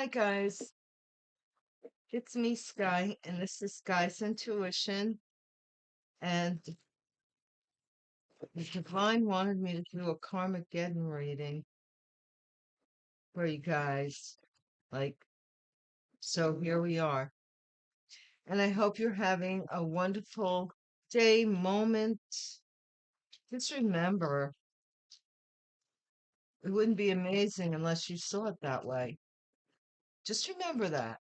Hi guys, it's me Sky, and this is Sky's Intuition, and the Divine wanted me to do a Karmageddon reading for you guys. Like, so here we are. And I hope you're having a wonderful day, moment. Just remember, it wouldn't be amazing unless you saw it that way. Just remember that,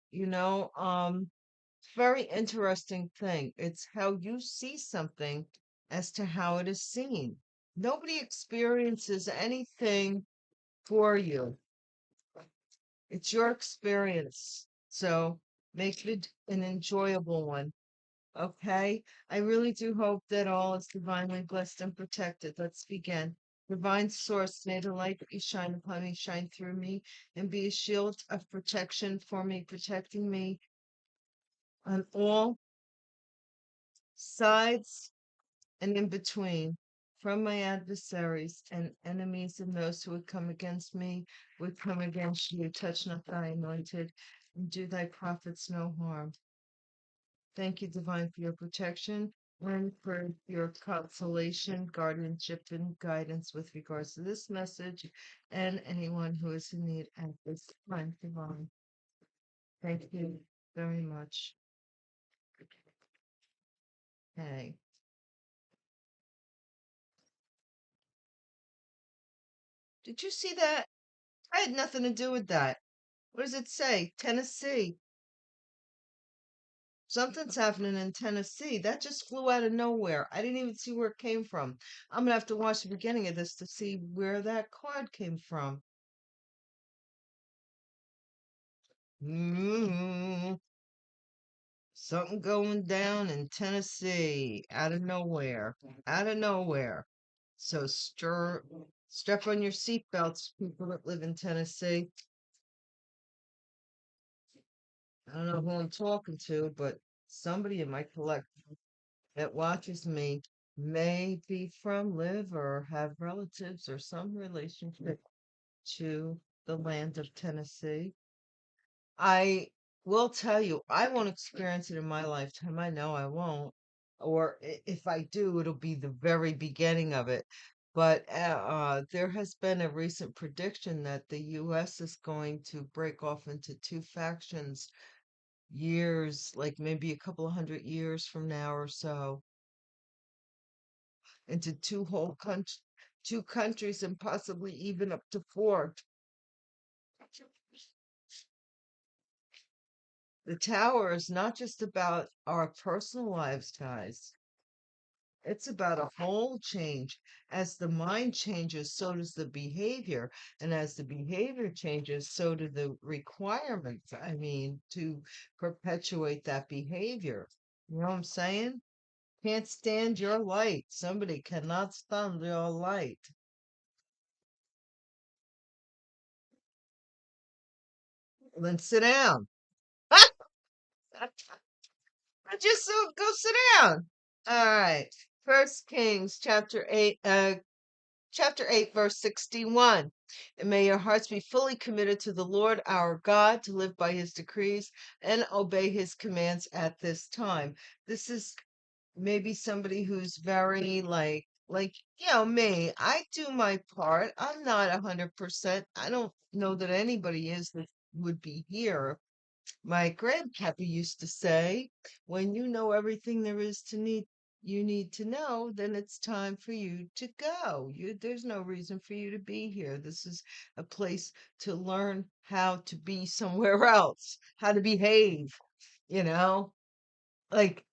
very interesting thing. It's how you see something as to how it is seen. Nobody experiences anything for you. It's your experience. So make it an enjoyable one. Okay? I really do hope that all is divinely blessed and protected. Let's begin. Divine source, may the light that you shine upon me shine through me and be a shield of protection for me, protecting me on all sides and in between, from my adversaries and enemies, and those who would come against me would come against you. Touch not thy anointed, and do thy prophets no harm. Thank you, Divine, for your protection and for your consolation, guardianship, and guidance with regards to this message and anyone who is in need at this time, Divine. Thank you very much. Okay. Did you see that? I had nothing to do with that. What does it say? Tennessee. Something's happening in Tennessee. That just flew out of nowhere. I didn't even see where it came from. I'm gonna have to watch the beginning of this to see where that card came from. Mm, something going down in Tennessee out of nowhere. Out of nowhere. So strap on your seatbelts, people that live in Tennessee. I don't know who I'm talking to, but somebody in my collection that watches me may be from, live, or have relatives or some relationship to the land of Tennessee. I will tell you, I won't experience it in my lifetime. I know I won't. Or if I do, it'll be the very beginning of it. But there has been a recent prediction that the U.S. is going to break off into two factions years, like maybe a couple of 100 years from now or so, into two countries and possibly even up to four. The tower is not just about our personal lives, guys. It's about a whole change. As the mind changes, so does the behavior. And as the behavior changes, so do the requirements. I mean, to perpetuate that behavior. You know what I'm saying? Can't stand your light. Somebody cannot stand your light. Then sit down. Just so go sit down. All right. First Kings chapter 8, verse 61. And may your hearts be fully committed to the Lord our God, to live by his decrees and obey his commands at this time. This is maybe somebody who's very me. I do my part. I'm not 100%. I don't know that anybody is that would be here. My grandpappy used to say, when you know everything there is you need to know, then it's time for you to go. There's no reason for you to be here. This is a place to learn how to be somewhere else, how to behave, you know? Like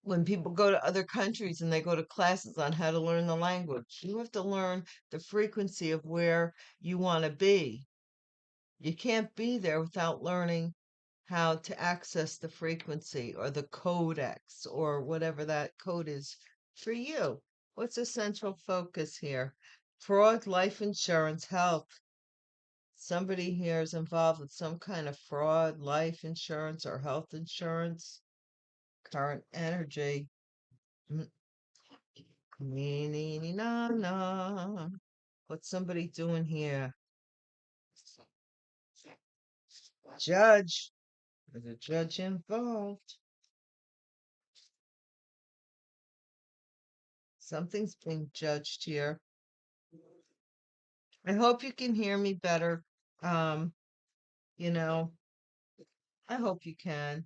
when people go to other countries and they go to classes on how to learn the language, you have to learn the frequency of where you want to be. You can't be there without learning how to access the frequency or the codex or whatever that code is for you. What's the central focus here? Fraud, life insurance, health. Somebody here is involved with some kind of fraud, life insurance, or health insurance. Current energy. Mm, nee, nee, nee, na, na. What's somebody doing here? Judge. There's a judge involved. Something's being judged here. I hope you can hear me better. Um, you know, I hope you can.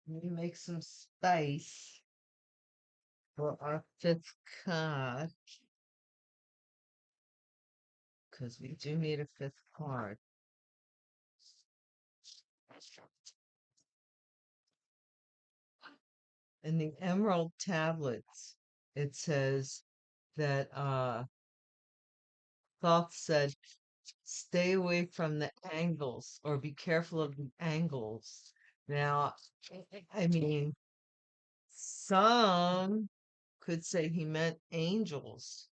Let me make some space for our fifth card because we do need a fifth card. In the Emerald Tablets, it says that Thoth said, stay away from the angles or be careful of the angles. Now, I mean, some could say he meant angels.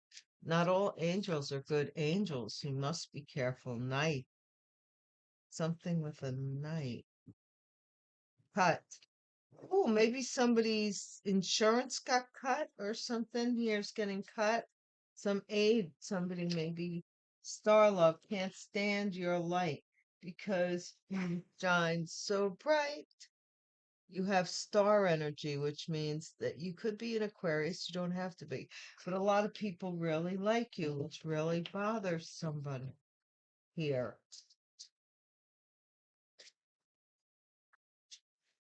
Not all angels are good angels. You must be careful. Knight. Something with a knight. Cut. Oh, maybe somebody's insurance got cut or something. Here's getting cut. Some aid. Somebody maybe star love can't stand your light because you shine so bright. You have star energy, which means that you could be an Aquarius. You don't have to be. But a lot of people really like you, which really bothers somebody here.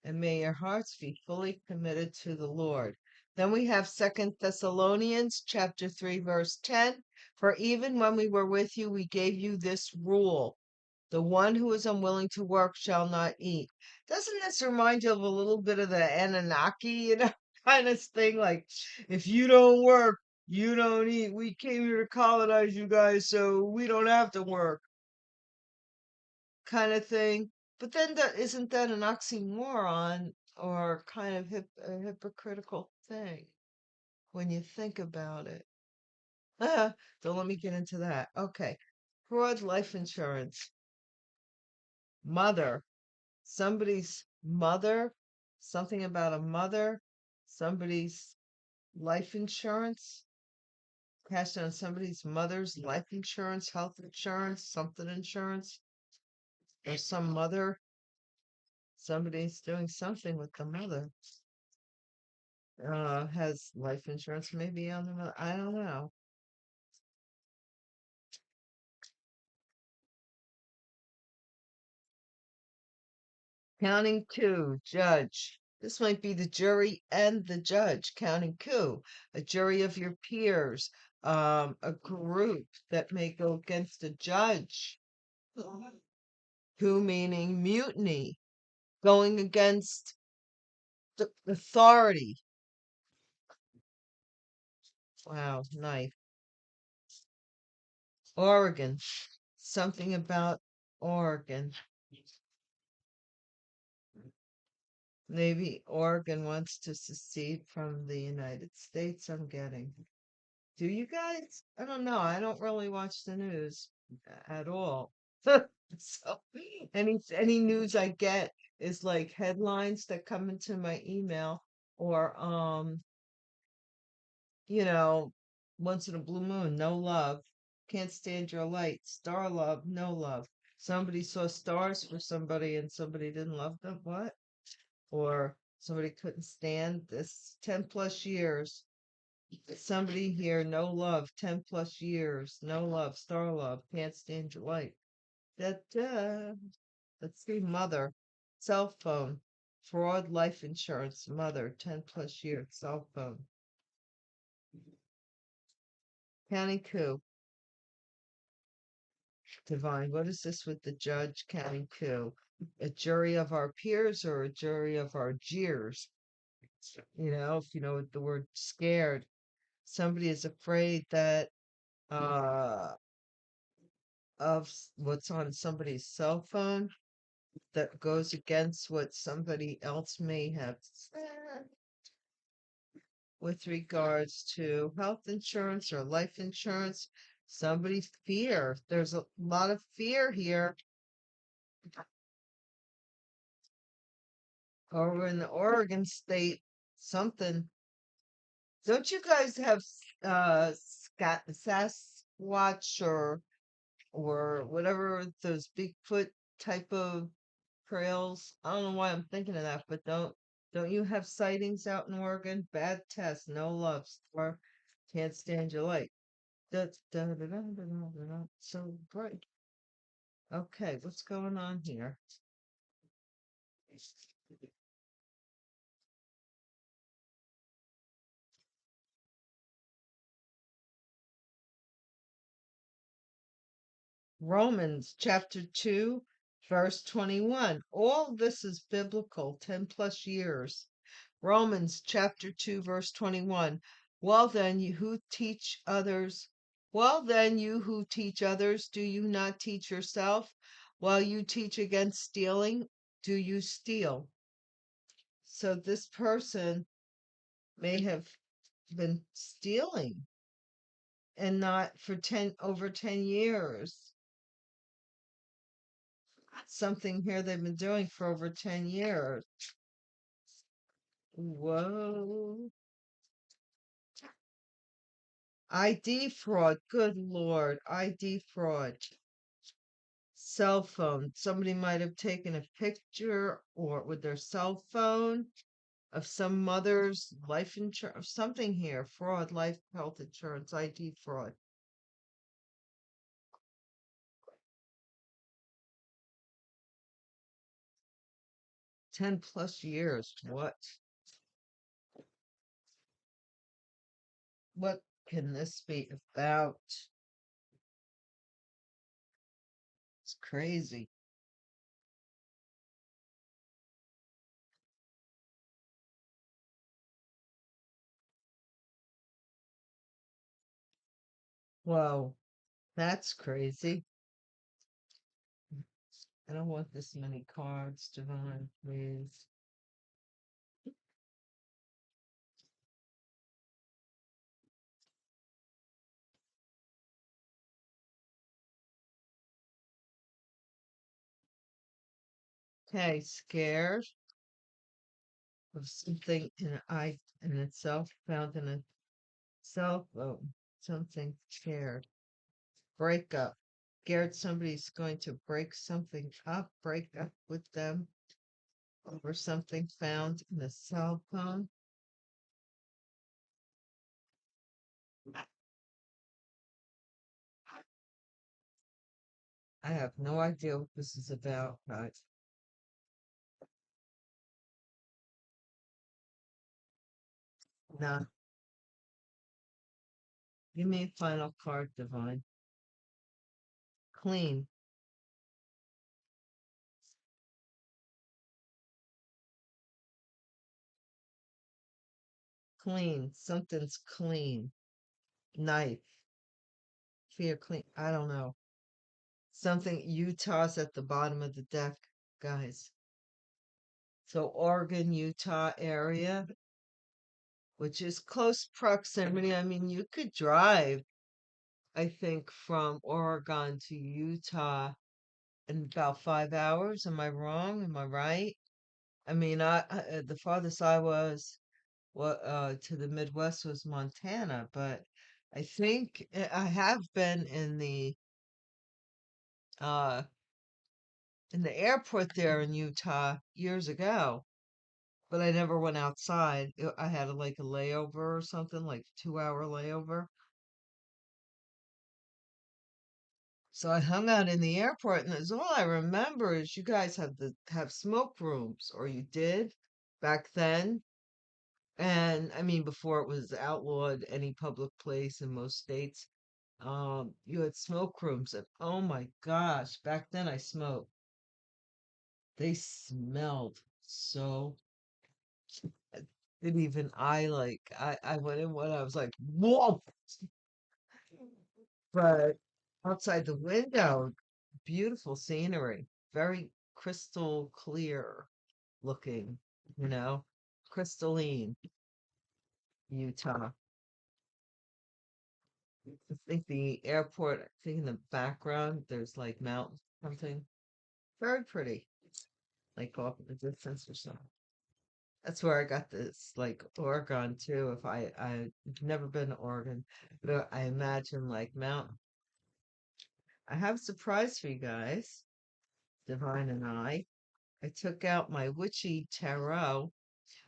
And may your hearts be fully committed to the Lord. Then we have Second Thessalonians chapter 3, verse 10. For even when we were with you, we gave you this rule. The one who is unwilling to work shall not eat. Doesn't this remind you of a little bit of the Anunnaki, kind of thing? Like, if you don't work, you don't eat. We came here to colonize you guys, so we don't have to work, kind of thing. But then isn't that an oxymoron or kind of a hypocritical thing when you think about it? Don't let me get into that. Okay. Fraud life insurance. Mother. Somebody's mother, something about a mother, somebody's life insurance, cashed on somebody's mother's life insurance, health insurance, something insurance, or some mother, somebody's doing something with the mother. Has life insurance maybe on the mother. I don't know. Counting coup, judge. This might be the jury and the judge. Counting coup, a jury of your peers, a group that may go against a judge. Coup meaning mutiny, going against the authority. Wow, knife. Oregon, something about Oregon. Maybe Oregon wants to secede from the United States, I'm getting. Do you guys? I don't know. I don't really watch the news at all. So any news I get is like headlines that come into my email or you know, once in a blue moon, no love. Can't stand your light. Star love, no love. Somebody saw stars for somebody and somebody didn't love them. What? Or somebody couldn't stand this 10 plus years. Somebody here, no love, 10 plus years, no love, star love, can't stand your light. That, let's see, mother, cell phone, fraud, life insurance, mother, 10 plus years, cell phone. County coup, divine. What is this with the judge, county coup? A jury of our peers or a jury of our jeers? If you know the word scared, somebody is afraid that, uh, of what's on somebody's cell phone that goes against what somebody else may have said with regards to health insurance or life insurance. Somebody's fear. There's a lot of fear here over in the Oregon state. Something. Don't you guys have Scott Sasquatch or or whatever those Bigfoot type of trails. I don't know why I'm thinking of that, but don't you have sightings out in Oregon? Bad test, no love, star, can't stand your light. Da, da, da, da, da, da, da, da. So bright. Okay, what's going on here? Romans chapter 2, verse 21. All this is biblical, 10 plus years. Romans chapter 2, verse 21. Well then, you who teach others, do you not teach yourself? While you teach against stealing, do you steal? So this person may have been stealing and not for 10 over 10 years. Something here they've been doing for over 10 years. Whoa. ID fraud. Good Lord. ID fraud. Cell phone. Somebody might have taken a picture or with their cell phone of some mother's life insurance, something here. Fraud, life, health insurance, ID fraud. 10 plus years. What can this be about? It's crazy. Whoa, that's crazy. I don't want this many cards, Divine, please. Okay, scared of something in itself, found in a cell phone. Something scared. Breakup. Scared somebody's going to break something up, break up with them over something found in a cell phone. I have no idea what this is about, but nah. Give me a final card, Divine. Clean, clean. Something's clean. Knife, fear, clean. I don't know. Something Utah's at the bottom of the deck, guys. So Oregon, Utah area, which is close proximity. I mean, you could drive, I think, from Oregon to Utah in about 5 hours. Am I wrong? Am I right? I mean, the farthest I was, to the Midwest was Montana, but I think I have been uh in the airport there in Utah years ago, but I never went outside. I had like a layover or something, like 2 hour layover. So I hung out in the airport, and that's all I remember is you guys have smoke rooms, or you did back then. And I mean, before it was outlawed any public place in most states, you had smoke rooms, and oh my gosh, back then I smoked. They smelled so. Didn't even I went in one, I was like, whoa! But outside the window, beautiful scenery, very crystal clear looking, you know, crystalline Utah. I think the airport, I think in the background, there's like mountains, something very pretty, like off in the distance or something. That's where I got this, like Oregon too. If I've never been to Oregon, but I imagine like mountain. I have a surprise for you guys, Divine and I. I took out my witchy tarot,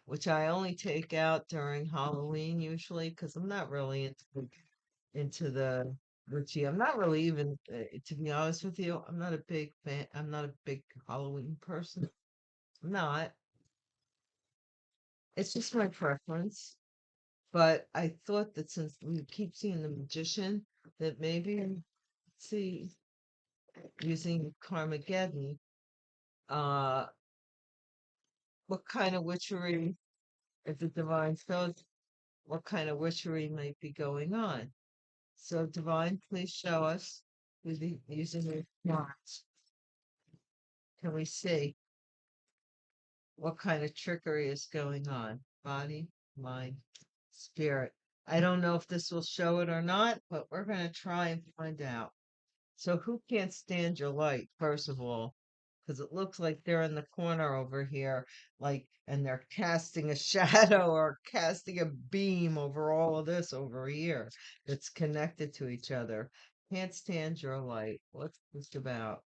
which I only take out during Halloween usually because I'm not really into the witchy. I'm not really even, to be honest with you, I'm not a big fan. I'm not a big Halloween person. I'm not. It's just my preference. But I thought that since we keep seeing the magician, that maybe see using Karmageddon, uh, what kind of witchery, if the divine shows, what kind of witchery might be going on. So, divine, please show us using your cards. Can we see what kind of trickery is going on? Body, mind, spirit. I don't know if this will show it or not, but we're going to try and find out. So who can't stand your light, first of all? Because it looks like they're in the corner over here, like, and they're casting a shadow or casting a beam over all of this over here that's connected to each other. Can't stand your light. What's this about?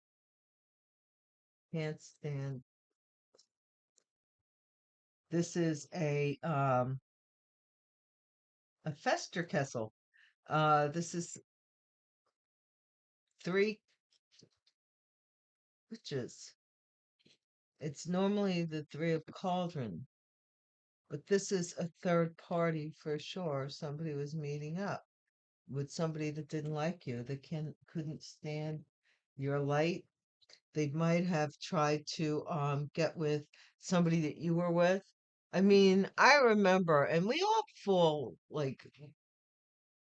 Can't stand. This is a Festerkessel. This is three witches. It's normally the three of cauldron. But this is a third party for sure. Somebody was meeting up with somebody that didn't like you, that couldn't stand your light. They might have tried to get with somebody that you were with. I mean, I remember, and we all fall like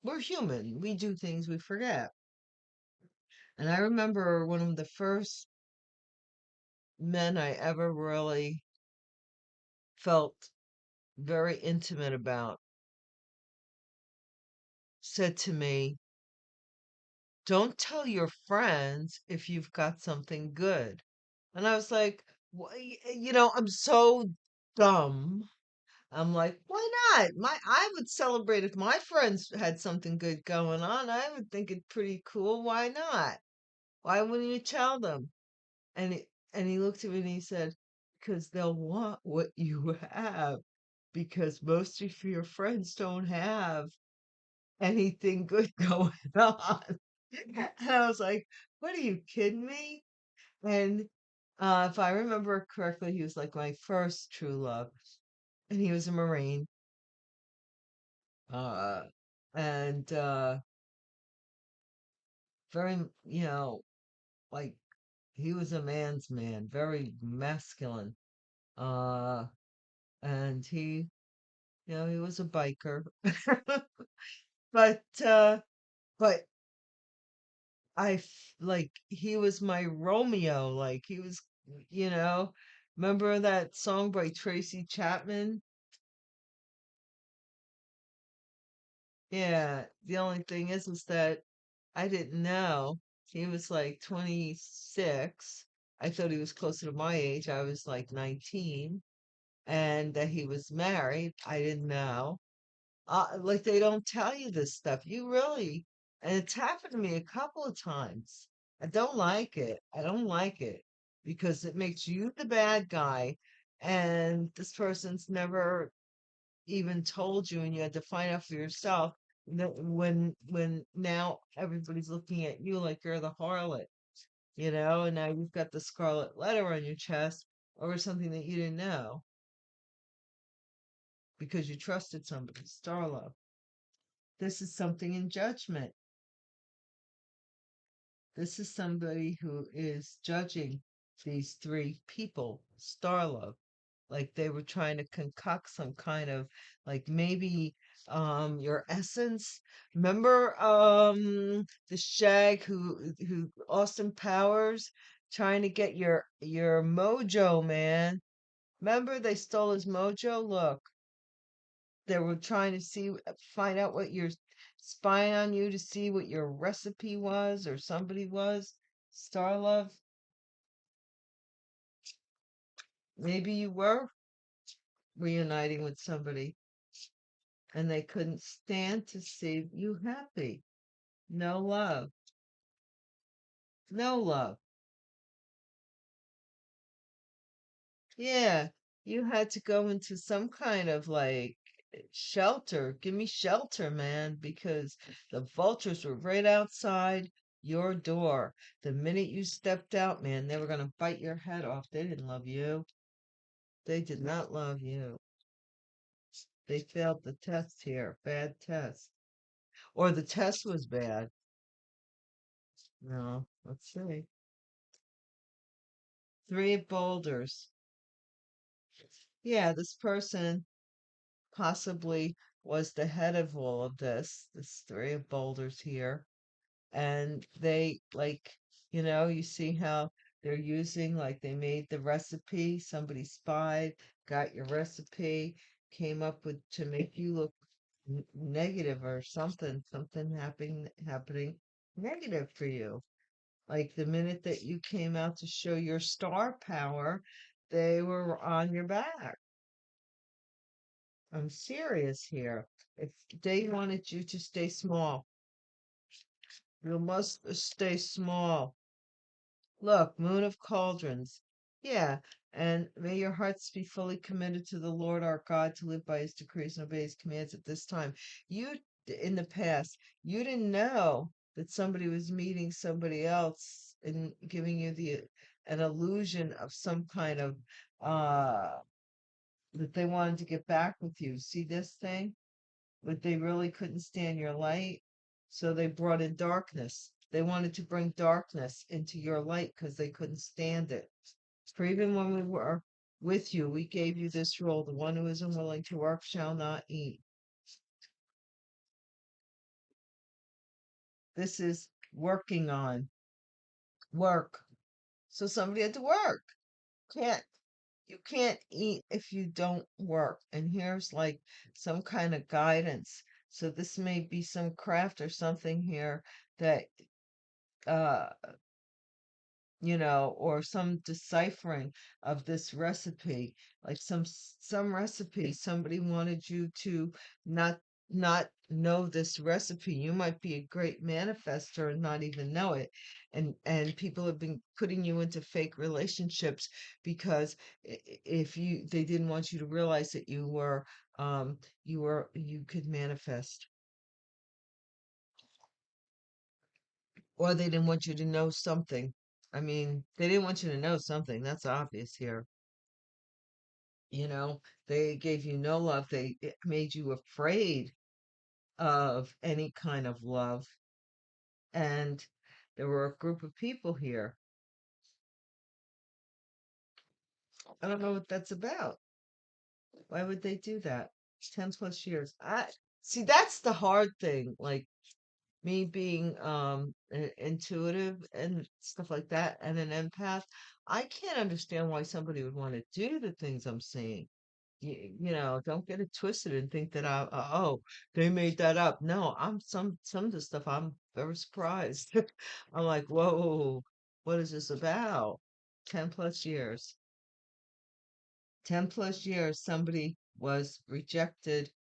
we're human. We do things we forget. And I remember one of the first men I ever really felt very intimate about said to me, don't tell your friends if you've got something good. And I was like, I'm so dumb. I'm like, why not? I would celebrate if my friends had something good going on. I would think it pretty cool. Why not? Why wouldn't you tell them? And he looked at me and he said, because they'll want what you have, because most of your friends don't have anything good going on. And I was like, what are you kidding me? And if I remember correctly, he was like my first true love. And he was a Marine. Uh, and very, like he was a man's man, very masculine. Uh, and he was a biker. But but like he was my Romeo, like he was, you know, remember that song by Tracy Chapman? Yeah, the only thing is that I didn't know he was like 26. I thought he was closer to my age. I was like 19, and that he was married. I didn't know. Like they don't tell you this stuff. You really, and it's happened to me a couple of times. I don't like it. I don't like it because it makes you the bad guy, and this person's never even told you, and you had to find out for yourself that when now everybody's looking at you like you're the harlot, and now you've got the scarlet letter on your chest over something that you didn't know because you trusted somebody. Star love. This is something in judgment. This is somebody who is judging these three people, star love, like they were trying to concoct some kind of, like, maybe your essence. Remember the Shag who Austin Powers trying to get your mojo, man. Remember they stole his mojo? Look, they were trying to find out what you're spying on you to see what your recipe was or somebody was. Star love, maybe you were reuniting with somebody and they couldn't stand to see you happy. No love. No love. Yeah, you had to go into some kind of like shelter. Give me shelter, man, because the vultures were right outside your door. The minute you stepped out, man, they were going to bite your head off. They didn't love you. They did not love you. They failed the test here. Bad test. Or the test was bad. No, let's see. Three boulders. Yeah, this person possibly was the head of all of this three of boulders here. And they like, you see how they're using, like they made the recipe, somebody spied, got your recipe, came up with to make you look negative or something happening negative for you. Like the minute that you came out to show your star power, they were on your back. I'm serious here. If they wanted you to stay small, you must stay small. Look, Moon of Cauldrons. Yeah, and may your hearts be fully committed to the Lord our God to live by his decrees and obey his commands at this time. You, in the past, you didn't know that somebody was meeting somebody else and giving you an illusion of some kind of that they wanted to get back with you. See this thing? But they really couldn't stand your light. So they brought in darkness. They wanted to bring darkness into your light because they couldn't stand it. For even when we were with you, we gave you this rule: the one who is unwilling to work shall not eat. This is working on work. So somebody had to work. Can't you can't eat if you don't work. And here's like some kind of guidance. So this may be some craft or something here that uh or some deciphering of this recipe, like some recipe. Somebody wanted you to not not know this recipe. You might be a great manifester and not even know it. And people have been putting you into fake relationships because if they didn't want you to realize that you could manifest, or they didn't want you to know something. I mean, they didn't want you to know something. That's obvious here. They gave you no love. It made you afraid of any kind of love. And there were a group of people here. I don't know what that's about. Why would they do that? 10 plus years. I see, that's the hard thing. Like me being intuitive and stuff like that and an empath, I can't understand why somebody would want to do the things I'm seeing. Don't get it twisted and think that they made that up. No, some of the stuff I'm very surprised. I'm like, whoa, what is this about? 10 plus years. 10 plus years, somebody was rejected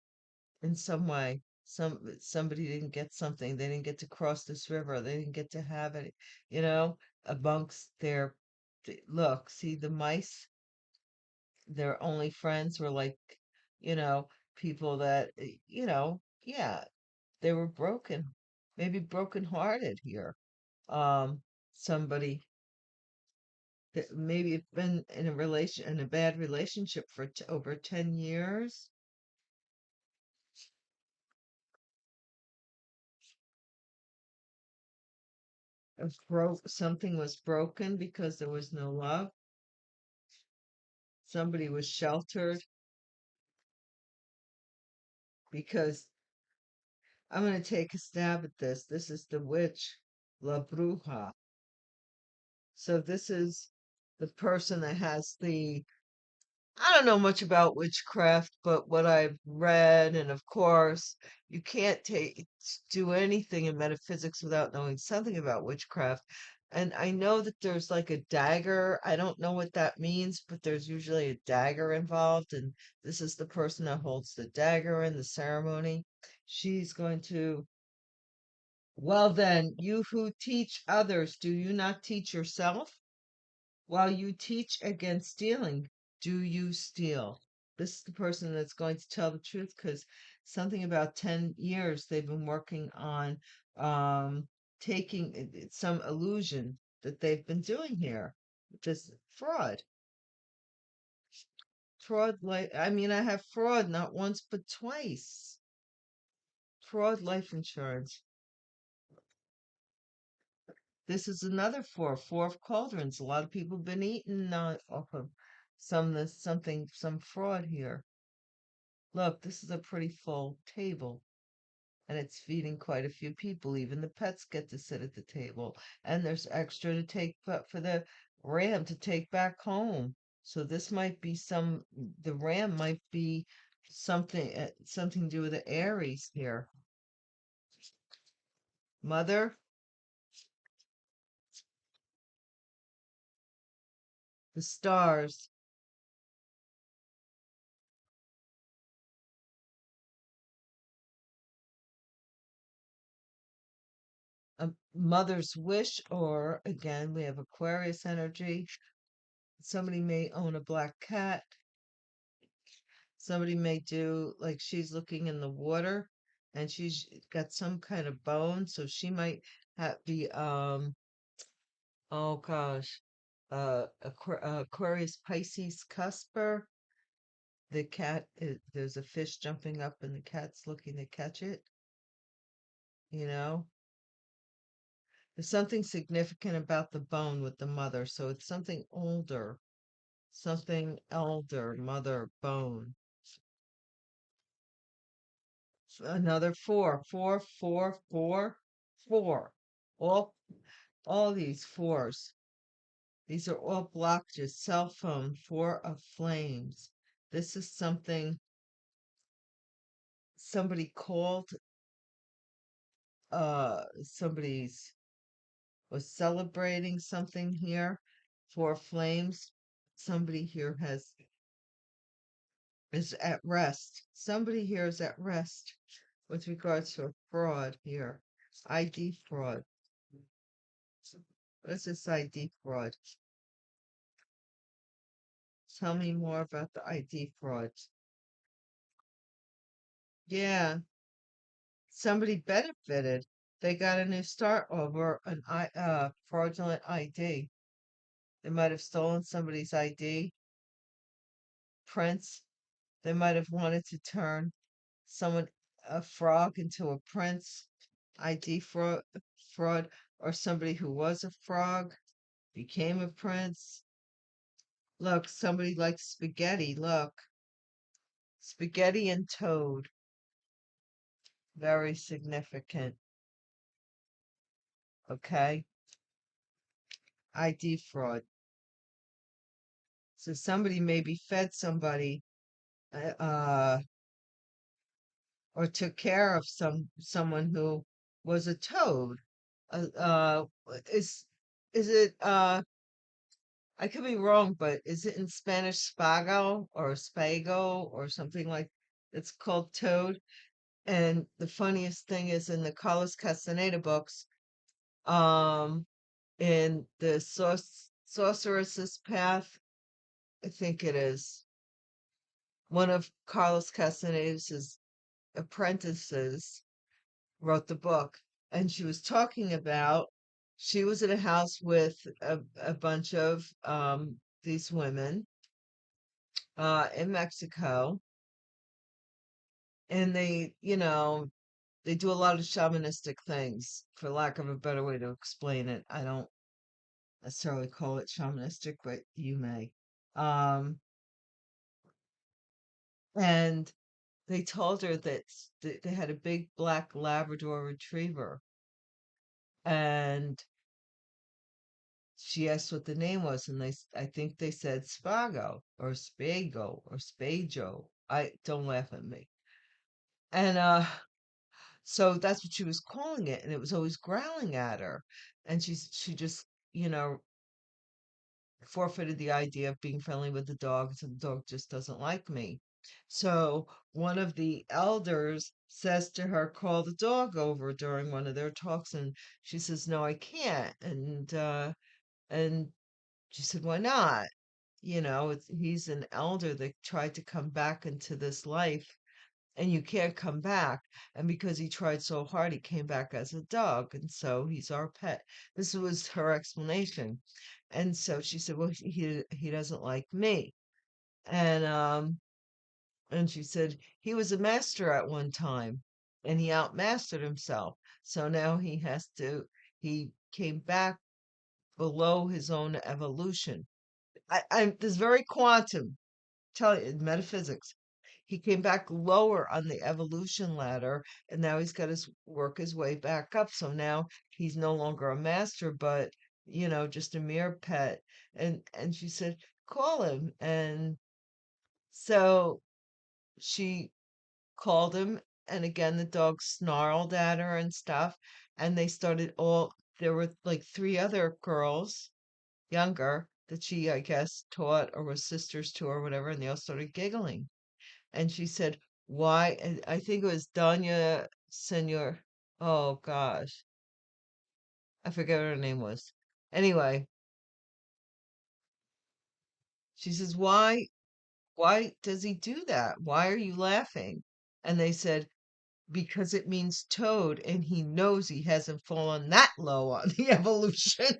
in some way. Somebody didn't get something. They didn't get to cross this river. They didn't get to have it, you know, amongst look, see the mice, their only friends were like, you know, people that, yeah, they were broken, maybe brokenhearted here. Somebody that maybe had been in a bad relationship for over 10 years. Something was broken because there was no love. Somebody was sheltered because I'm going to take a stab at this. This is the witch, La Bruja. So this is the person that has I don't know much about witchcraft, but what I've read, and of course, you can't do anything in metaphysics without knowing something about witchcraft. And I know that there's like a dagger. I don't know what that means, but there's usually a dagger involved, and this is the person that holds the dagger in the ceremony. She's going to Well, then, you who teach others, do you not teach yourself? While you teach against stealing, do you steal? This is the person that's going to tell the truth because something about 10 years they've been working on um, taking it's some illusion that they've been doing here. This fraud. Fraud, like, I mean, I have fraud not once but twice. Fraud life insurance. This is another four of cauldrons. A lot of people have been eating off of some fraud here. Look, this is a pretty full table, and it's feeding quite a few people. Even the pets get to sit at the table, and there's extra to take for the ram to take back home. So this might be the ram might be something to do with the Aries here. Mother, the stars. A mother's wish, or again, we have Aquarius energy. Somebody may own a black cat. Somebody may do like she's looking in the water and she's got some kind of bone, so she might be oh gosh, Aquarius Pisces cusper. There's a fish jumping up and the cat's looking to catch it, you know. There's something significant about the bone with the mother, so it's something elder, mother, bone. Another four. All all these fours. These are all blockages. Cell phone, four of flames. This is somebody called somebody's was celebrating something here. Four flames. Somebody here has is at rest. Somebody here is at rest with regards to a fraud here. ID fraud. What is this ID fraud? Tell me more about the ID fraud. Yeah, somebody benefited. They got a new start over an fraudulent ID. They might have stolen somebody's ID, prince. They might have wanted to turn someone a frog into a prince. ID fraud, or somebody who was a frog became a prince. Look, somebody likes spaghetti. Look, spaghetti and toad. Very significant. Okay. ID fraud. So somebody maybe fed somebody, uh, or took care of someone who was a toad. Uh, uh, is is it? I could be wrong, but is it in Spanish spago or spago or something like? It's called toad. And the funniest thing is in the Carlos Castaneda books, um, in the Sorceress's Path, I think it is one of Carlos Castaneda's apprentices wrote the book, and she was talking about she was in a house with a bunch of these women in Mexico, and they do a lot of shamanistic things, for lack of a better way to explain it. I don't necessarily call it shamanistic, but you may. Um, and they told her that they had a big black Labrador retriever, and she asked what the name was, and I think they said Spago or Spago or Spajo. I don't laugh at me. And so that's what she was calling it, and it was always growling at her. And she just, you know, forfeited the idea of being friendly with the dog, so the dog just doesn't like me. So one of the elders says to her, call the dog over during one of their talks, and she says, no, I can't. And she said, why not? He's an elder that tried to come back into this life, and you can't come back. And because he tried so hard, he came back as a dog, and so he's our pet. This was her explanation. And so she said, well, he doesn't like me. And she said he was a master at one time, and he outmastered himself. So now he came back below his own evolution. This very quantum, tell you, metaphysics. He came back lower on the evolution ladder, and now he's got to work his way back up. So now he's no longer a master, but just a mere pet. And she said, call him. And so she called him, and again the dog snarled at her and stuff. And there were like three other girls, younger, that she, I guess, taught or was sisters to or whatever, and they all started giggling. And she said, why? And I think it was Danya Senor. Oh gosh, I forget what her name was. Anyway, she says, why does he do that? Why are you laughing? And they said, because it means toad, and he knows he hasn't fallen that low on the evolution.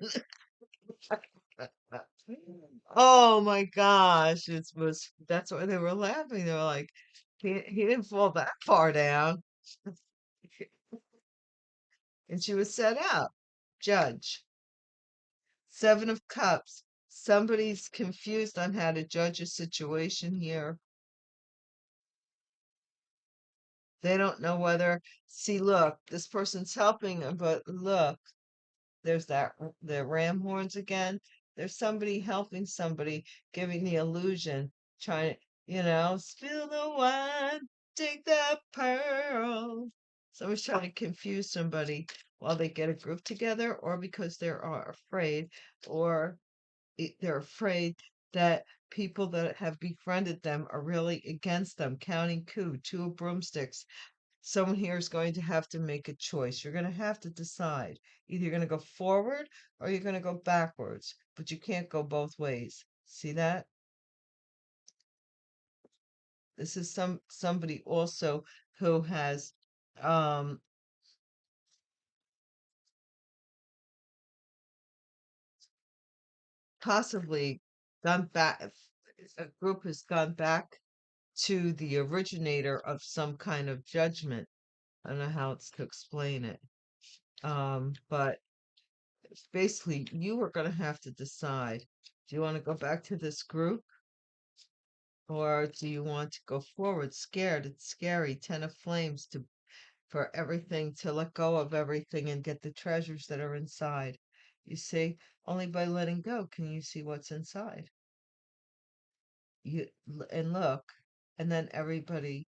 Oh my gosh, that's why they were laughing. They were like, he didn't fall that far down. And she was set up. Judge. Seven of Cups. Somebody's confused on how to judge a situation here. They don't know see, look, this person's helping them, but look, there's the ram horns again. There's somebody helping somebody, giving the illusion, trying to, spill the wine, take the pearl. Somebody's trying to confuse somebody while they get a group together, or because they are afraid, or they're afraid that people that have befriended them are really against them. Counting coup, two of broomsticks. Someone here is going to have to make a choice. You're going to have to decide. Either you're going to go forward or you're going to go backwards, but you can't go both ways. See that? This is somebody also who has um possibly gone back. A group has gone back to the originator of some kind of judgment. I don't know how else to explain it. But basically, you are going to have to decide. Do you want to go back to this group, or do you want to go forward? Scared, it's scary. Ten of Flames, for everything, to let go of everything and get the treasures that are inside. You see, only by letting go can you see what's inside. And look, and then everybody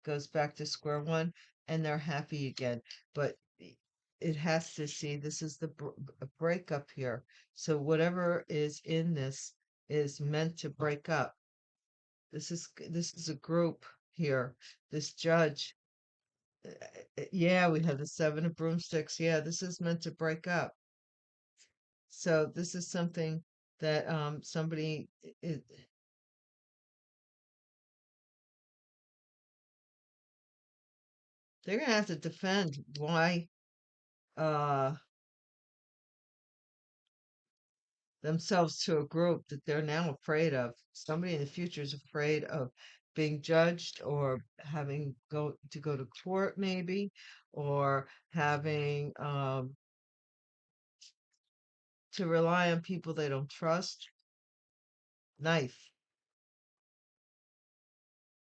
goes back to square one, and they're happy again. But it has to see, this is the breakup here. So whatever is in this is meant to break up. This is a group here. This judge, yeah, we have the Seven of Broomsticks. Yeah, this is meant to break up. So this is something that somebody they're gonna have to defend why uh themselves to a group that they're now afraid of. Somebody in the future is afraid of being judged, or having go to court maybe, or having to rely on people they don't trust. Knife,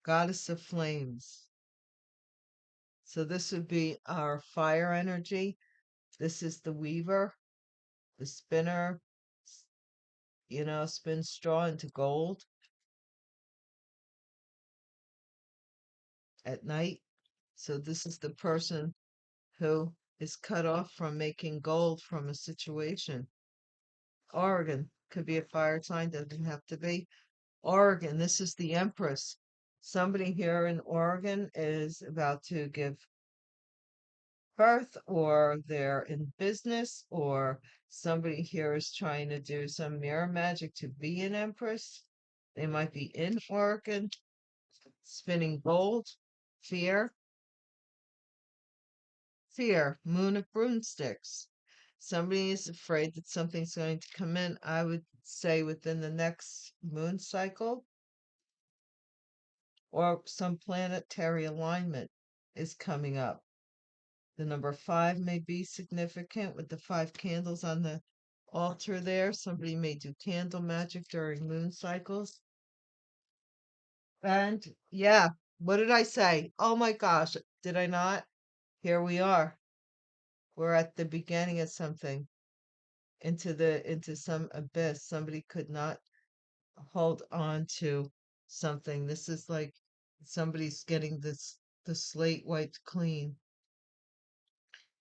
goddess of flames. So this would be our fire energy. This is the weaver, the spinner, spins straw into gold at night. So this is the person who is cut off from making gold from a situation. Oregon could be a fire sign, doesn't have to be. Oregon, this is the Empress. Somebody here in Oregon is about to give birth, or they're in business, or somebody here is trying to do some mirror magic to be an empress. They might be in Oregon, spinning gold, fear, fear, moon of broomsticks. Somebody is afraid that something's going to come in, I would say within the next moon cycle, or some planetary alignment is coming up. The number 5 may be significant with the 5 candles on the altar there. Somebody may do candle magic during moon cycles. And yeah, what did I say? Oh my gosh, did I not? Here we are. We're at the beginning of something, into some abyss. Somebody could not hold on to something. This is like somebody's getting the slate wiped clean.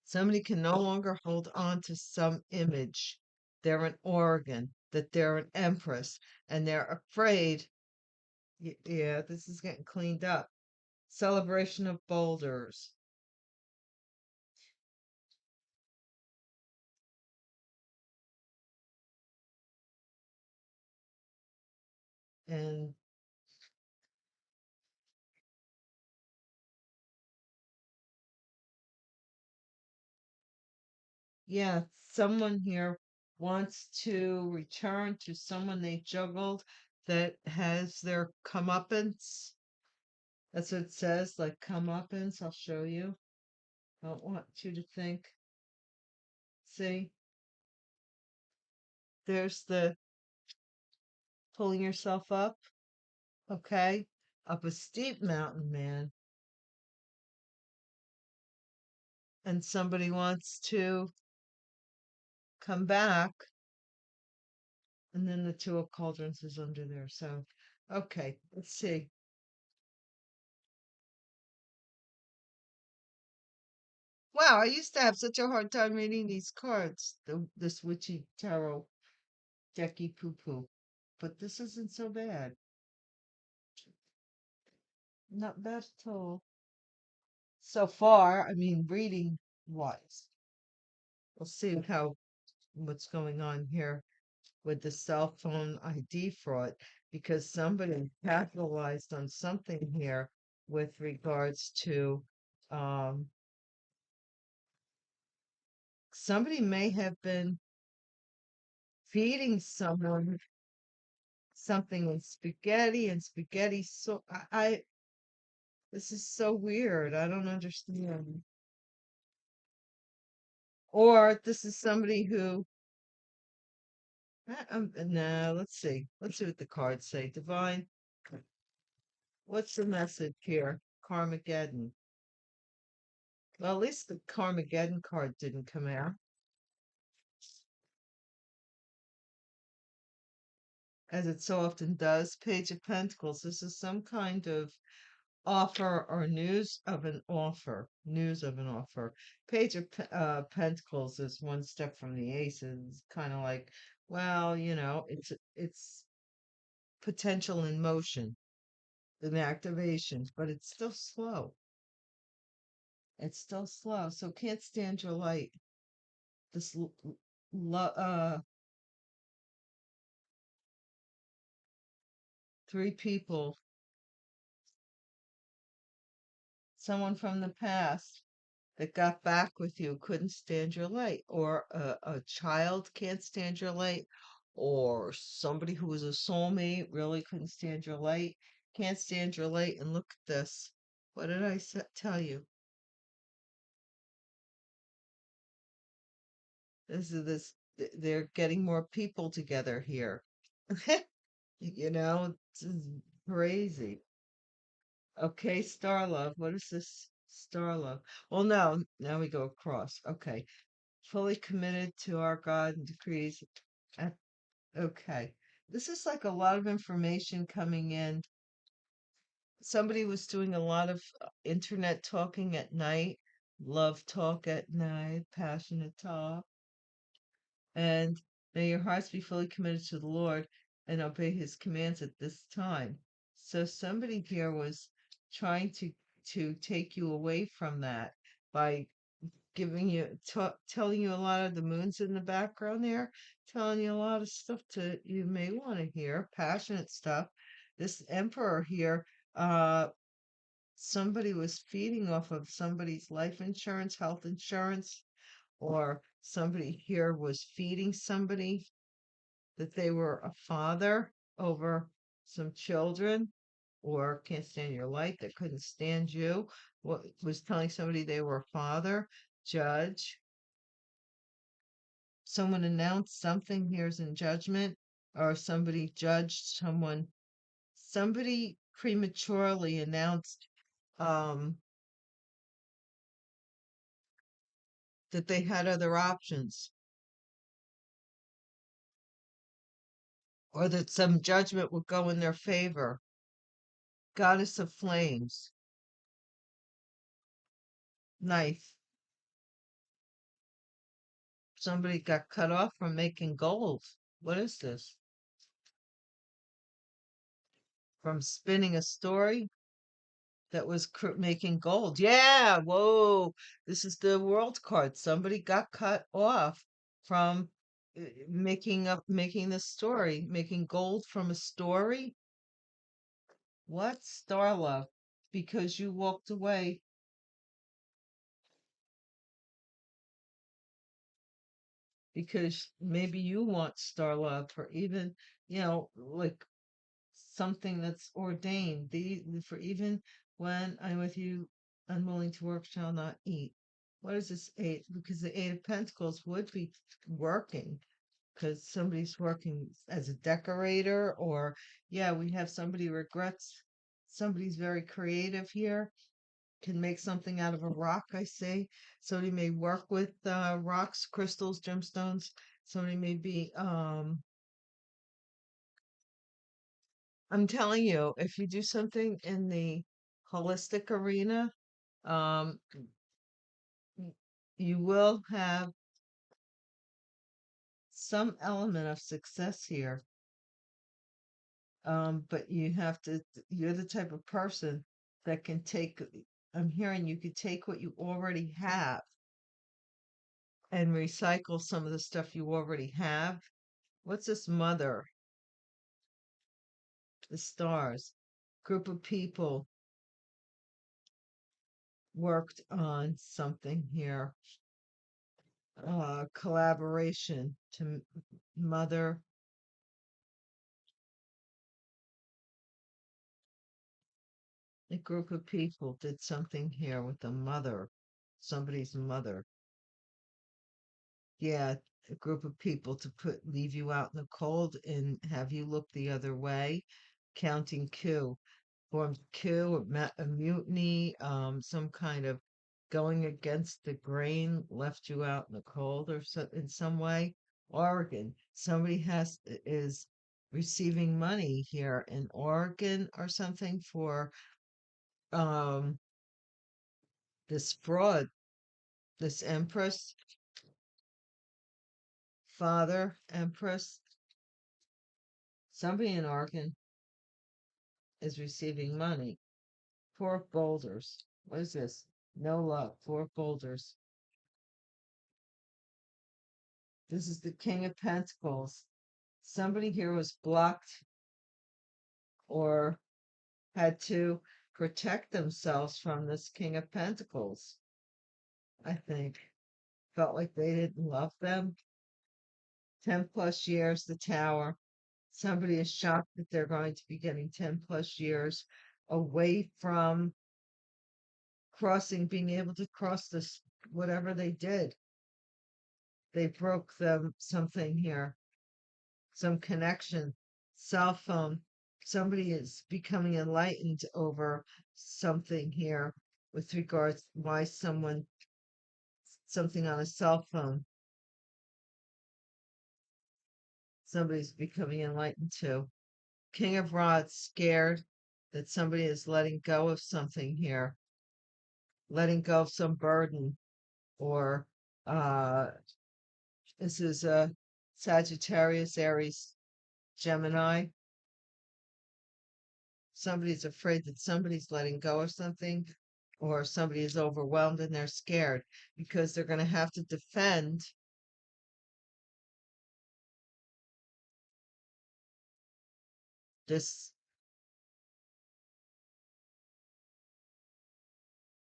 Somebody can no longer hold on to some image. They're an Oregon, that they're an empress, and they're afraid. Yeah, this is getting cleaned up. Celebration of boulders. And yeah, someone here wants to return to someone they juggled that has their comeuppance. That's what it says, like comeuppance. I'll show you. I don't want you to think. See, there's the pulling yourself up, okay? Up a steep mountain, man. And somebody wants to come back, and then the 2 of cauldrons is under there. So, okay, let's see. Wow, I used to have such a hard time reading these cards, this witchy tarot decky poo poo. But this isn't so bad. Not bad at all. So far, I mean, reading wise. We'll see what's going on here with the cell phone ID fraud, because somebody capitalized on something here with regards to um, somebody may have been feeding someone something in spaghetti, and spaghetti. So this is so weird. I don't understand. Or this is somebody who, no, let's see. Let's see what the cards say. Divine, what's the message here? Karmageddon. Well, at least the Karmageddon card didn't come out. As it so often does. Page of Pentacles. This is some kind of offer or news of an offer. News of an offer. Page of Pentacles is one step from the aces. Kind of like, well, it's potential in motion, an activation, but it's still slow. It's still slow. So can't stand your light. This three people, someone from the past that got back with you couldn't stand your light, or a child can't stand your light, or somebody who was a soulmate really couldn't stand your light, can't stand your light. And look at this. What did I tell you? They're getting more people together here. This is crazy. Okay, star love. What is this star love? Well, no, now we go across. Okay. Fully committed to our God and decrees. Uh, Okay. This is like a lot of information coming in. Somebody was doing a lot of internet talking at night, love talk at night, passionate talk. And may your hearts be fully committed to the Lord and obey his commands at this time. So somebody here was trying to take you away from that by giving you telling you a lot of the moons in the background there, telling you a lot of stuff to you may want to hear, passionate stuff. This emperor here, somebody was feeding off of somebody's life insurance, health insurance, or somebody here was feeding somebody that they were a father over some children, or can't stand your light that couldn't stand you. What was telling somebody they were a father, judge. Someone announced something here's in judgment, or somebody judged someone. Somebody prematurely announced um that they had other options, or that some judgment would go in their favor. Goddess of flames, knife. Somebody got cut off from making gold. What is this? From spinning a story that was making gold. Yeah, whoa. This is the world card. Somebody got cut off from making the story, making gold from a story. What? Star love. Because you walked away. Because maybe you want star love, or even, like something that's ordained. For even when I'm with you, unwilling to work, shall not eat. What is this eight? Because the Eight of Pentacles would be working, because somebody's working as a decorator, or yeah, we have somebody regrets. Somebody's very creative here, can make something out of a rock, I say. Somebody may work with rocks, crystals, gemstones. Somebody may be I'm telling you, if you do something in the holistic arena, um, y- you will have some element of success here. But you're the type of person that can take, I'm hearing you could take what you already have and recycle some of the stuff you already have. What's this mother? The stars. Group of people worked on something here. Collaboration to mother. A group of people did something here with the mother, somebody's mother. Yeah, a group of people to leave you out in the cold and have you look the other way. Counting coup, formed coup, a mutiny, some kind of going against the grain, left you out in the cold, or so in some way. Oregon, somebody is receiving money here in Oregon or something for um this fraud, this empress, father, empress. Somebody in Oregon is receiving money. Four of boulders. What is this? No luck. Four of boulders. This is the King of Pentacles. Somebody here was blocked or had to protect themselves from this King of Pentacles. I think felt like they didn't love them. 10 plus years, the Tower. Somebody is shocked that they're going to be getting 10 plus years away from being able to cross this, whatever they did. They broke them something here, some connection, cell phone. Somebody is becoming enlightened over something here with regards why something on a cell phone. Somebody's becoming enlightened too. King of Rods, scared that somebody is letting go of something here, letting go of some burden, or uh this is a Sagittarius, Aries, Gemini. Somebody's afraid that somebody's letting go of something, or somebody is overwhelmed and they're scared because they're going to have to defend this.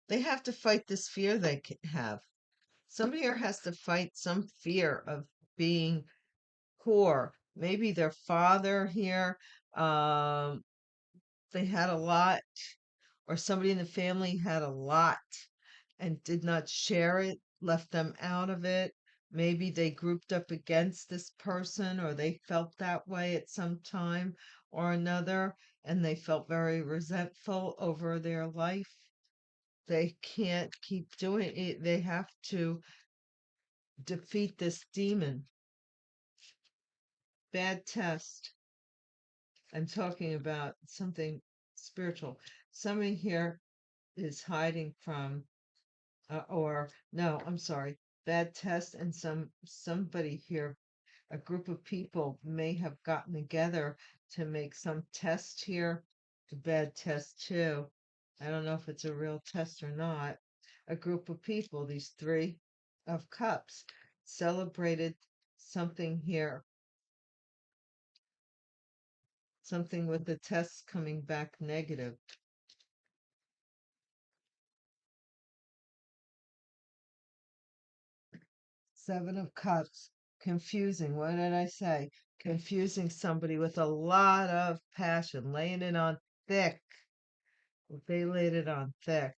They have to fight this fear they have. Somebody here has to fight some fear of being poor. Maybe their father here, um, they had a lot, or somebody in the family had a lot and did not share it, left them out of it. Maybe they grouped up against this person, or they felt that way at some time or another, and they felt very resentful over their life. They can't keep doing it. They have to defeat this demon. Bad test. I'm talking about something spiritual. Somebody here is hiding from, or no, I'm sorry, bad test, and somebody here, a group of people may have gotten together to make some test here, a bad test too. I don't know if it's a real test or not. A group of people, these three of cups, celebrated something here, something with the tests coming back negative. Seven of Cups, confusing. What did I say? Confusing somebody with a lot of passion, laying it on thick. They laid it on thick.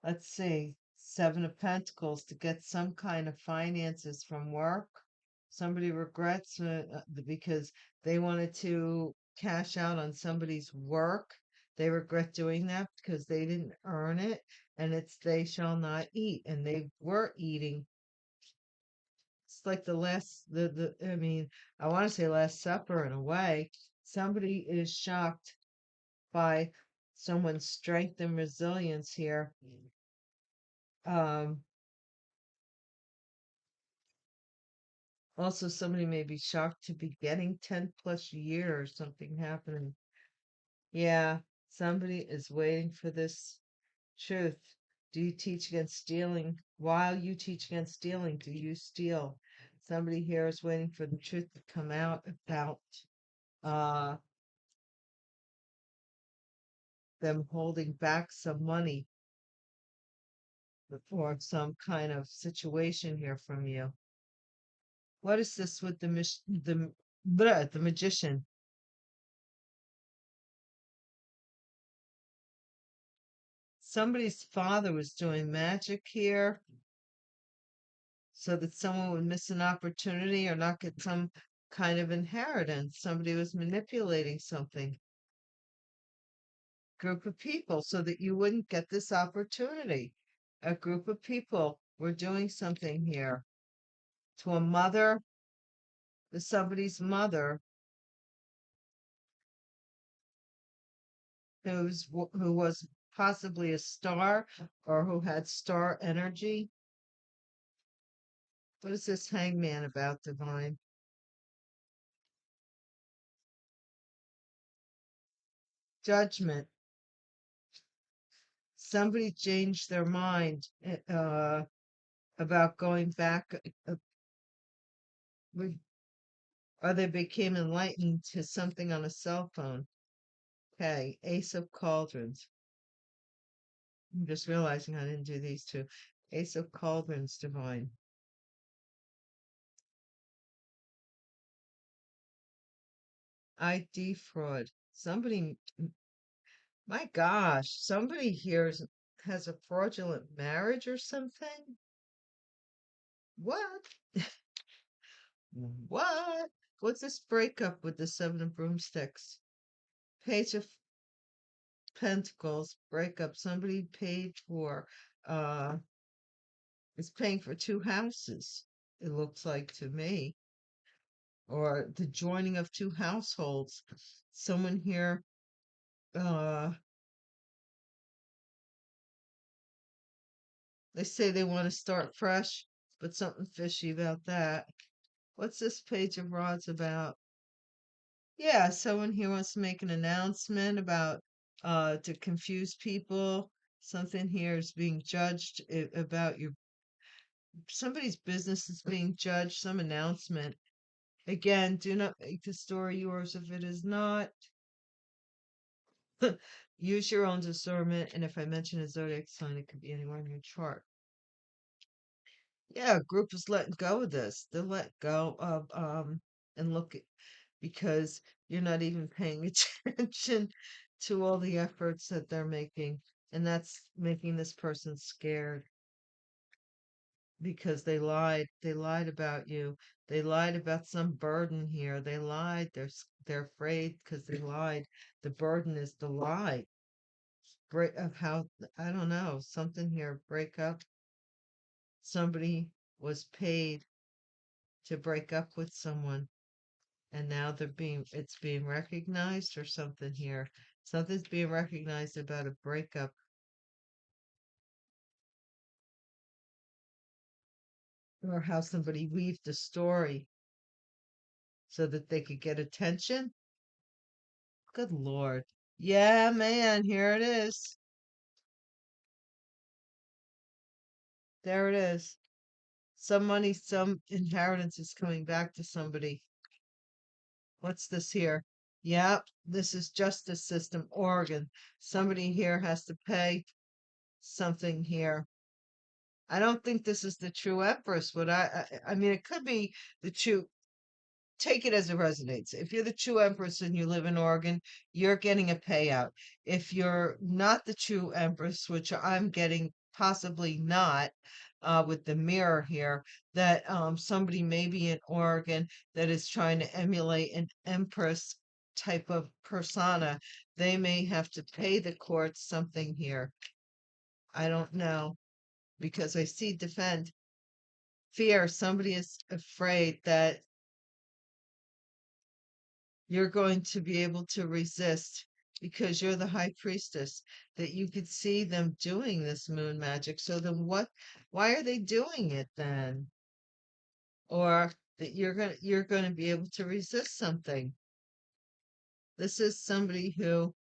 Let's see. Seven of Pentacles to get some kind of finances from work. Somebody regrets because they wanted to cash out on somebody's work. They regret doing that because they didn't earn it, and it's they shall not eat, and they were eating. It's like I mean, I want to say Last Supper in a way. Somebody is shocked by someone's strength and resilience here. Um, Also, somebody may be shocked to be getting 10 plus years, something happening. Yeah, somebody is waiting for this truth. Do you teach against stealing? While you teach against stealing, do you steal? Somebody here is waiting for the truth to come out about uh them holding back some money or some kind of situation here from you. What is this with the magician? Somebody's father was doing magic here so that someone would miss an opportunity or not get some kind of inheritance. Somebody was manipulating something, group of people, so that you wouldn't get this opportunity. A group of people were doing something here to a mother, to somebody's mother who was possibly a star or who had star energy. What is this hangman about, divine? Judgment. Somebody changed their mind about going back, with- or they became enlightened to something on a cell phone. Okay, Ace of Cauldrons. I'm just realizing I didn't do these two. Ace of Cauldrons, divine. ID fraud. Somebody, my gosh, somebody here has a fraudulent marriage or something. What? What? What's this breakup with the Seven of Broomsticks? Page of Pentacles breakup. Somebody paid for uh is paying for two houses, it looks like to me. Or the joining of two households. Someone here uh they say they want to start fresh, but something fishy about that. What's this Page of Rods about? Yeah, someone here wants to make an announcement about to confuse people. Something here is being judged about your somebody's business is being judged, some announcement. Again, do not make the story yours if it is not. Use your own discernment, and if I mention a zodiac sign, it could be anywhere in your chart. Yeah, a group is letting go of this. They're let go of and look at because you're not even paying attention to all the efforts that they're making, and that's making this person scared because they lied. They lied about you. They lied about some burden here. They lied. They're afraid because they lied. The burden is the lie. Break of how I don't know something here. Break up. Somebody was paid to break up with someone, and now it's being recognized or something here. Something's being recognized about a breakup or how somebody weaved a story so that they could get attention. Good Lord. Yeah, man, here it is. There it is. Some money, some inheritance is coming back to somebody. What's this here? Yep, this is justice system, Oregon. Somebody here has to pay something here. I don't think this is the true empress. I mean, it could be the true. Take it as it resonates. If you're the true empress and you live in Oregon, you're getting a payout. If you're not the true empress, which I'm getting possibly not, with the mirror here, that somebody maybe in Oregon that is trying to emulate an empress type of persona, they may have to pay the court something here. I don't know because I see defend fear. Somebody is afraid that you're going to be able to resist because you're the high priestess, that you could see them doing this moon magic. So then why are they doing it then? Or that you're going to be able to resist something. This is somebody who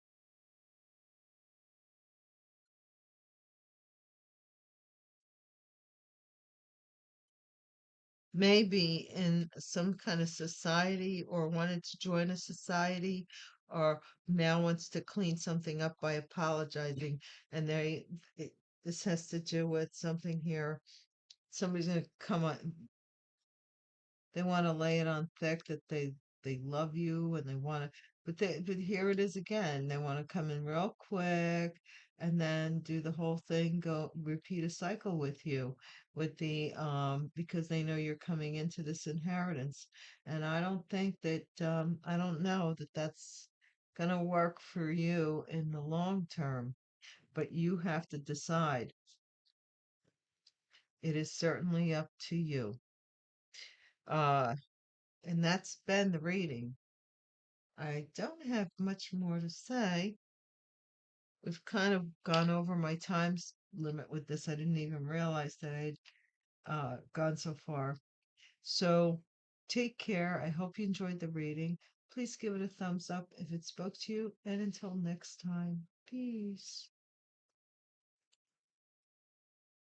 may be in some kind of society or wanted to join a society or now wants to clean something up by apologizing and this has to do with something here. Somebody's going to come on, they want to lay it on thick that they love you and they want to, but here it is again. They want to come in real quick and then do the whole thing, go repeat a cycle with you with the because they know you're coming into this inheritance. And I don't think that I don't know that that's gonna work for you in the long term, but you have to decide. It is certainly up to you. Uh, and that's been the reading. I don't have much more to say. We've kind of gone over my limit with this. I didn't even realize that I'd gone so far. So take care. I hope you enjoyed the reading. Please give it a thumbs up if it spoke to you. And until next time, peace.